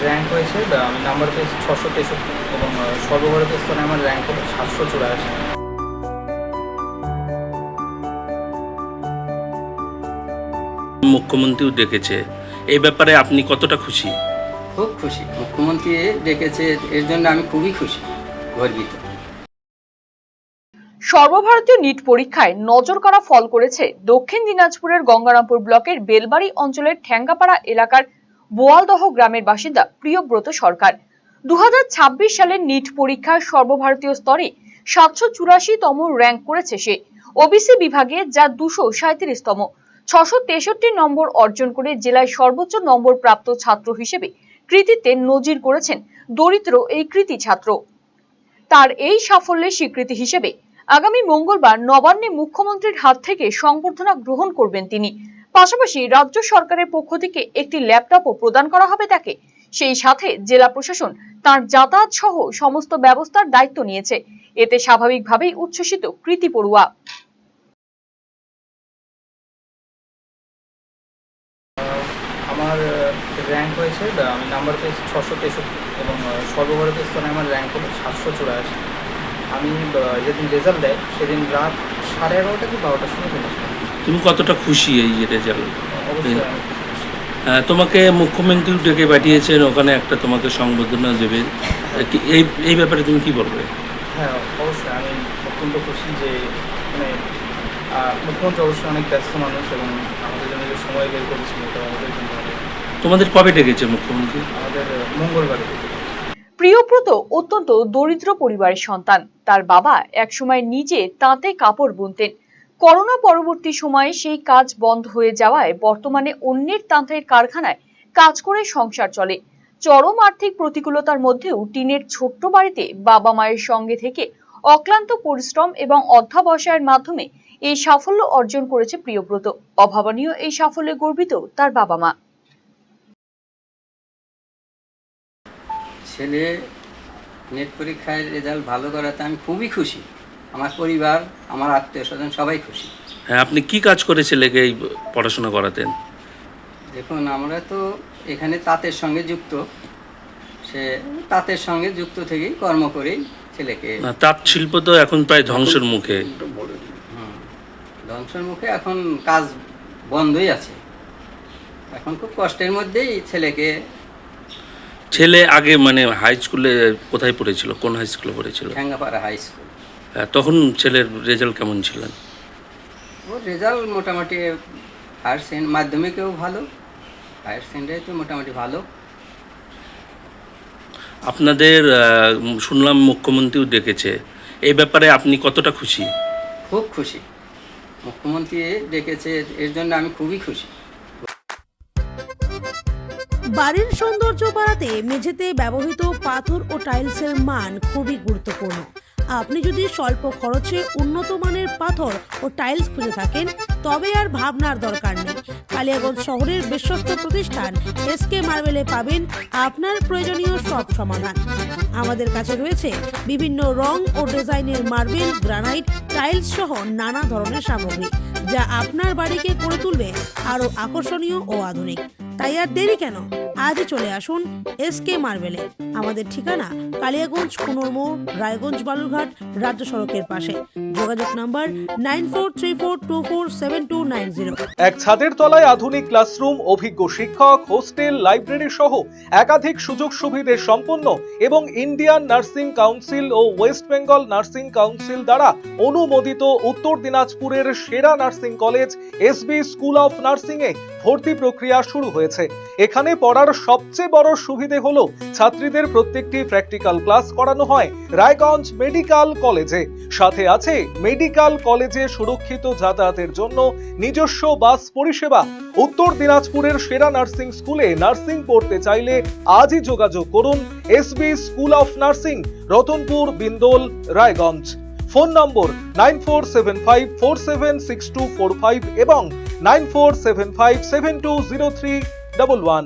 Rank হয়েছে, আমি number পেয়েছি 663 এবং সর্বভারতীয় স্তরে আমার র্যাঙ্ক হলো 784। মুখ্যমন্ত্রীও ডেকেছে, এই ব্যাপারে আপনি কতটা খুশি? খুব খুশি। মুখ্যমন্ত্রী ডেকেছে, এর জন্য আমি খুবই খুশি, গর্বিত। সর্বভারতীয় নিট পরীক্ষায় নজর কাড়া ফল করেছে দক্ষিণ দিনাজপুরের গঙ্গারামপুর ব্লকের বেলবাড়ি অঞ্চলের ঠ্যাঙ্গাপাড়া এলাকার বোয়ালদহ গ্রামের বাসিন্দা প্রিয়ব্রত সরকার। 2026 সালের নিট পরীক্ষায় সর্বভারতীয় স্তরে 784তম র্যাঙ্ক করেছে সে। ওবিসি বিভাগে যা 237তম। 663 নম্বর অর্জন করে জেলায় সর্বোচ্চ নম্বর প্রাপ্ত ছাত্র হিসেবে কৃতিত্বে নজির করেছেন দরিদ্র এই কৃতি ছাত্র। তার এই সাফল্যের স্বীকৃতি হিসেবে আগামী মঙ্গলবার নবান্নে মুখ্যমন্ত্রীর হাত থেকে সংবর্ধনা গ্রহণ করবেন তিনি। পাশাপাশি রাজ্য সরকারের পক্ষ থেকে একটি ল্যাপটপও প্রদান করা হবে তাকে। সেই সাথে জেলা প্রশাসন তার যাতায়াত সহ সমস্ত ব্যবস্থার দায়িত্ব নিয়েছে। এতে স্বাভাবিকভাবেই উচ্ছ্বসিত কৃতি পড়ুয়া। আমার র্যাঙ্ক হয়েছে, আমি নাম্বার পেয়েছি 663 এবং সর্বভারতীয় স্তরে আমার র্যাঙ্ক হলো 784। আমি যেদিন রেজাল্ট দেয় সেদিন রাত 11:30 কি 12টার সময় ফেলেছিলাম। তুমি কতটা খুশি এই রেজাল্ট? অবশ্যই তোমাকে মুখ্যমন্ত্রী ডেকে পাঠিয়েছেন, ওখানে একটা তোমাকে সংবর্ধনা দেবেন, এই ব্যাপারে তুমি কি বলবে? হ্যাঁ, অবশ্যই আমি অত্যন্ত খুশি যে মানে মুখ্যমন্ত্রী অবশ্যই অনেক ব্যস্ত মানুষ এবং আমাদের জন্য যে সময় বের করেছিল এটা আমাদের জন্য। তোমাদের কবে ডেকেছে মুখ্যমন্ত্রী? আমাদের মঙ্গলবারে। প্রিয়ব্রত অত্যন্ত দরিদ্র পরিবারের সন্তান। তার বাবা একসময় নিজে তাঁতে কাপড় বুনতেন। করোনা পরবর্তী সময়ে সেই কাজ বন্ধ হয়ে যাওয়ায় বর্তমানে অন্যের তাঁতের কারখানায় কাজ করে সংসার চলে। চরম আর্থিক প্রতিকূলতার মধ্যেও টিনের ছোট্ট বাড়িতে বাবা মায়ের সঙ্গে থেকে অক্লান্ত পরিশ্রম এবং অধ্যবসায়ের মাধ্যমে এই সাফল্য অর্জন করেছে প্রিয়ব্রত। অভাবনীয় এই সাফল্যে গর্বিত তার বাবা মা। ছেলে নেট পরীক্ষায় রেজাল্ট ভালো করাতে আমি খুবই খুশি। আমার পরিবার, আমার আত্মীয় স্বজন সবাই খুশি। হ্যাঁ, আপনি কি কাজ করে ছেলেকে এই পড়াশোনা করাতেন? দেখুন, আমরা তো এখানে তাঁতের সঙ্গে যুক্ত, সে তাঁতের সঙ্গে যুক্ত থেকেই কর্ম করেই ছেলেকে। তাঁত শিল্প তো এখন প্রায় ধ্বংসের মুখে। ধ্বংসের মুখে, এখন কাজ বন্ধই আছে। এখন খুব কষ্টের মধ্যেই ছেলে আগে মানে হাই স্কুলে কোথায় পড়েছিল, কোন হাই স্কুলে পড়েছিল? ঠ্যাঙ্গাপাড়া হাই স্কুল। তখন ছেলের রেজাল্ট কেমন ছিল? ওর রেজাল্ট মোটামুটি মাধ্যমিকেও ভালো, হায়ার সেকেন্ডারি তো মোটামুটি ভালো। আপনাদের শুনলাম মুখ্যমন্ত্রীও ডেকেছে, এই ব্যাপারে আপনি কতটা খুশি? খুব খুশি। মুখ্যমন্ত্রী ডেকেছে, এর জন্য আমি খুবই খুশি। বাড়ির সৌন্দর্য বাড়াতে মেঝেতে ব্যবহৃত পাথর ও টাইলসের মান খুবই গুরুত্বপূর্ণ। আপনি যদি স্বল্প খরচে উন্নত মানের পাথর ও টাইলস খুঁজে থাকেন তবে আর ভাবনার দরকার নেই। কালিয়াগঞ্জ শহরের বিশ্বস্ত প্রতিষ্ঠান এসকে মার্বেলে পাবেন আপনার প্রয়োজনীয় সব সমাধান। আমাদের কাছে রয়েছে বিভিন্ন রং ও ডিজাইনের মার্বেল, গ্রানাইট, টাইলস সহ নানা ধরনের সামগ্রী, যা আপনার বাড়িকে করে তুলবে আরো আকর্ষণীয় ও আধুনিক। তাই আর দেরি কেন, আজই চলে আসুন এসকে মার্বেলে। আমাদের ঠিকানা কালিয়াগঞ্জ কুনোর মোড়, রায়গঞ্জ বালুরঘাট রাজ্য সড়কের পাশে। যোগাযোগ নাম্বার 9434247290। এক ছাদের তলায় আধুনিক ক্লাসরুম, অভিজ্ঞ শিক্ষক, হোস্টেল, লাইব্রেরি সহ একাধিক সুযোগ সুবিধে সম্পন্ন এবং ইন্ডিয়ান নার্সিং কাউন্সিল ও ওয়েস্ট বেঙ্গল নার্সিং কাউন্সিল দ্বারা অনুমোদিত উত্তর দিনাজপুরের সেরা nursing college SB School of Nursing এ ভর্তি প্রক্রিয়া শুরু হয়েছে। এখানে পড়ার সবচেয়ে বড় সুবিধে হলো ছাত্রীদের প্রত্যেকটি প্র্যাকটিক্যাল ক্লাস করানো হয় রায়গঞ্জ মেডিকেল কলেজে। সাথে আছে মেডিকেল কলেজে সুরক্ষিত যাতায়াতের জন্য নিজস্ব বাস পরিষেবা। উত্তর দিনাজপুরের সেরা নার্সিং স্কুলে নার্সিং পড়তে চাইলে আজই যোগাযোগ করুন SB School of Nursing, Ratanpur, Bindol, Raiganj. Phone number 9475476245 এবং 9475720311।